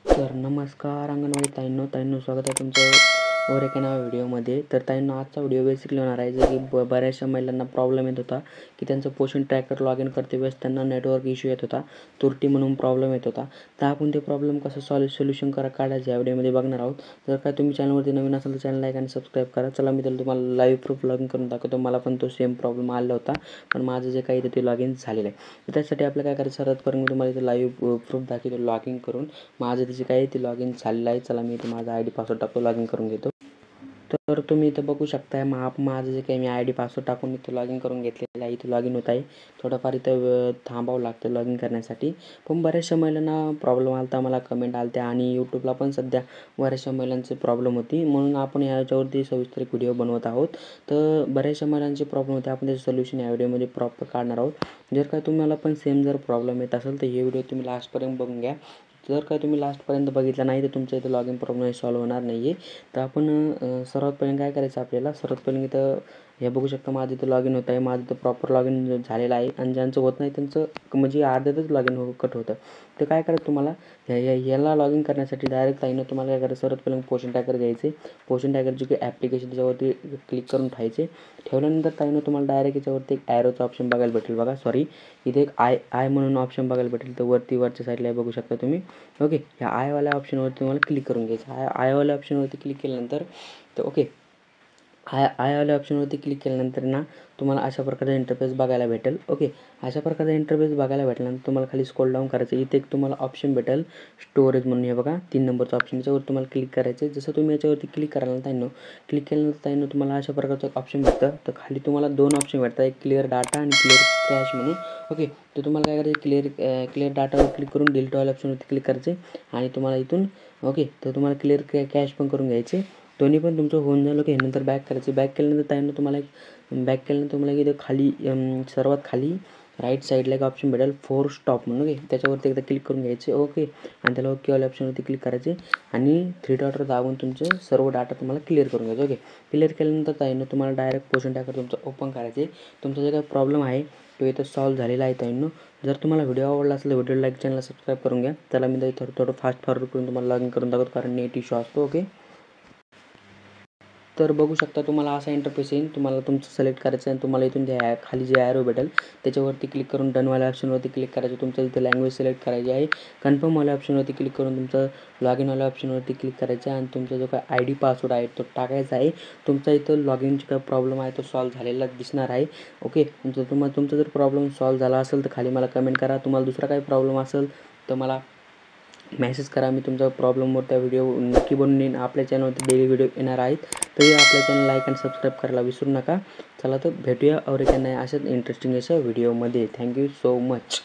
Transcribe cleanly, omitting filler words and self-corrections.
तर नमस्कार अंगणवाडी ताईंनो स्वागत आहे तुमचं वर एका नव्या व्हिडिओमध्ये. तर ताईंनो आजचा व्हिडिओ बेसिकली होणार आहे जो की बऱ्याचशा महिलांना प्रॉब्लेम येत होता की त्यांचं पोषण ट्रॅकर लॉग इन करते वेळेस त्यांना नेटवर्क इश्यू येत होता, तुरटी म्हणून प्रॉब्लेम येत होता. तर आपण ते प्रॉब्लेम कसं सोल्युशन काढायचं या व्हिडिओमध्ये बघणार आहोत. जर काय तुम्ही चॅनलवरती नवीन असाल तर चॅनल लाईक आणि सबस्क्राईब करा. चला मी तुम्हाला लाईव्ह प्रूफ लॉग इन करून दाखवतो. मला पण तो सेम प्रॉब्लेम आला होता, पण माझं जे काही ते लॉग इन झालेलं आहे. तर त्यासाठी आपल्याला काय करायचं, सर्वात मी तुम्हाला इथे लाईव्ह प्रूफ दाखवतो लॉग इन करून. माझं त्याचे काही ते लॉग इन झालेलं आहे. चला मी इथे माझा ID पासवर्ड टाकतो, लॉग इन करून घेतो. तर तुम्ही इथं बघू शकताय माझं जे काही मी ID पासवर्ड टाकून इथं लॉग इन करून घेतलेलं आहे. इथं लॉग इन होत आहे. थोडंफार इथं थांबावं लागतं लॉग इन करण्यासाठी. पण बऱ्याचशा महिलांना प्रॉब्लेम आला होता, मला कमेंट आल्या होत्या आणि यूट्यूबला पण सध्या बऱ्याचशा महिलांची प्रॉब्लेम होती, म्हणून आपण याच्यावरती सविस्तर एक व्हिडिओ बनवत आहोत. तर बऱ्याचशा महिलांची प्रॉब्लेम होते, आपण त्याचं सोल्युशन या व्हिडिओमध्ये प्रॉपर काढणार आहोत. जर काय तुम्हाला पण सेम जर प्रॉब्लेम येत असेल तर हे व्हिडिओ तुम्ही लास्टपर्यंत बघून घ्या. जर काय तुम्ही लास्टपर्यंत बघितला नाही तर तुमच्या इथं लॉग इन प्रॉब्लेम सॉल्व्ह होणार नाही आहे. तर आपण सर्वात पहिले काय करायचं, आपल्याला सर्वात पहिले इथं हे बघू शकता माझं इथं लॉग इन होत आहे. माझं इथं प्रॉपर लॉग इन झालेलं आहे आणि ज्यांचं होत नाही त्यांचं म्हणजे अर्ध्यातच लॉग इन कट होतं. तर काय करायचं तुम्हाला, याला लॉग इन करण्यासाठी डायरेक्ट ताईनं तुम्हाला काय करायचं, सर्वात पहिले पोषण ट्रॅकर घ्यायचे. पोषण ट्रॅकरचे जे ॲप्लिकेशन त्याच्यावरती क्लिक करून ठेवायचे. ठेवल्यानंतर ताईनं तुम्हाला डायरेक्ट याच्यावरती एक ॲरोचा ऑप्शन बघायला भेटेल. बघा इथे एक आय म्हणून ऑप्शन बघायला भेटेल. तर वरच्या साईडला बघू शकता तुम्ही. ओके, ह्या आयवाल्या ऑप्शनवरती तुम्हाला क्लिक करून घ्यायचं. आयवाल्या ऑप्शनवरती क्लिक केल्यानंतर तर ओके, आयवाल्या ऑप्शनवरती क्लिक केल्यानंतर ना तुम्हाला अशा प्रकारचा इंटरफेस बघायला भेटेल. ओके, अशा प्रकारचा इंटरफेस बघायला भेटल्यानंतर तुम्हाला खाली स्क्रोल डाऊन करायचं. इथे एक तुम्हाला ऑप्शन भेटेल स्टोरेज म्हणून, हे बघा 3 नंबरचं ऑप्शन, याच्यावर तुम्हाला क्लिक करायचं आहे. जसं तुम्ही याच्यावरती क्लिक कराल ना क्लिक केल्यानंतर तुम्हाला अशा प्रकारचं ऑप्शन भेटतं. तर खाली तुम्हाला 2 ऑप्शन भेटतात, एक क्लिअर डाटा आणि क्लिअर कॅश म्हणून. ओके, तर तुम्हाला काय करायचं, क्लिअर डाटावर क्लिक करून डिलीट ऑल ऑप्शनवरती क्लिक करायचे आणि तुम्हाला इथून ओके, तर तुम्हाला क्लिअर कॅश पण करून घ्यायचे. दोन्ही पण तुमचं होऊन झालं की नंतर बॅक करायचं. बॅक केल्यानंतर तुम्हाला इथे खाली सर्वात खाली राईट साईडला एक ऑप्शन भेटेल फोर्स स्टॉप म्हणून. ओके, त्याच्यावरती एकदा क्लिक करून घ्यायचे. ओके, आणि त्याला ओके वाल्या ऑप्शनवरती क्लिक करायचे आणि 3 डॉटवर दाबून तुमचे सर्व डाटा तुम्हाला क्लिअर करून घ्यायचे. ओके, क्लिअर केल्यानंतर तुम्हाला डायरेक्ट पोषण ट्रॅकर तुमचं ओपन करायचे. तुमचा जे काही प्रॉब्लेम आहे तो इथं सॉल्व्ह झालेला आहे. जर तुम्हाला व्हिडिओ आवडला असेल तर व्हिडिओ लाईक, चॅनलला सबस्क्राईब करून घ्या. त्याला मी थोडं फास्ट फॉरवर्ड करून तुम्हाला लॉग इन करून दाखवतो, कारण नेट इश्यू असतो. ओके, तर बघू शकता तुम्हाला असा इंटरफेस येईल. तुम्हाला तुमचं सिलेक्ट करायचं आहे आणि तुम्हाला इथून खाली जे ॲरो भेटेल त्याच्यावरती क्लिक करून डनवाल्या ऑप्शनवरती क्लिक करायचं. तुमचं इथे लँग्वेज सिलेक्ट करायची आहे. कन्फर्मवाल्या ऑप्शनवरती क्लिक करून तुमचं लॉग इनवाल्या ऑप्शनवरती क्लिक करायचं आहे आणि तुमचा जो काय ID पासवर्ड आहे तो टाकायचा आहे. तुमचा इथं लॉग इनचा काय प्रॉब्लेम आहे तो सॉल्व्ह झालेला दिसणार आहे. ओके, तुमचा जर प्रॉब्लेम सॉल्व्ह झाला असेल तर खाली मला कमेंट करा. तुम्हाला दुसरा काही प्रॉब्लेम असेल तर मला मेसेज करा. मी तुमचा प्रॉब्लेमवर त्या व्हिडिओ नक्की बनवून येईन. आपल्या चॅनलवरती डेली व्हिडिओ येणार आहेत, तरी आपल्या चॅनल लाईक आणि सबस्क्राईब करायला विसरू नका. चला तर भेटूया और एका अशाच इंटरेस्टिंग अशा व्हिडिओमध्ये. Thank you so much.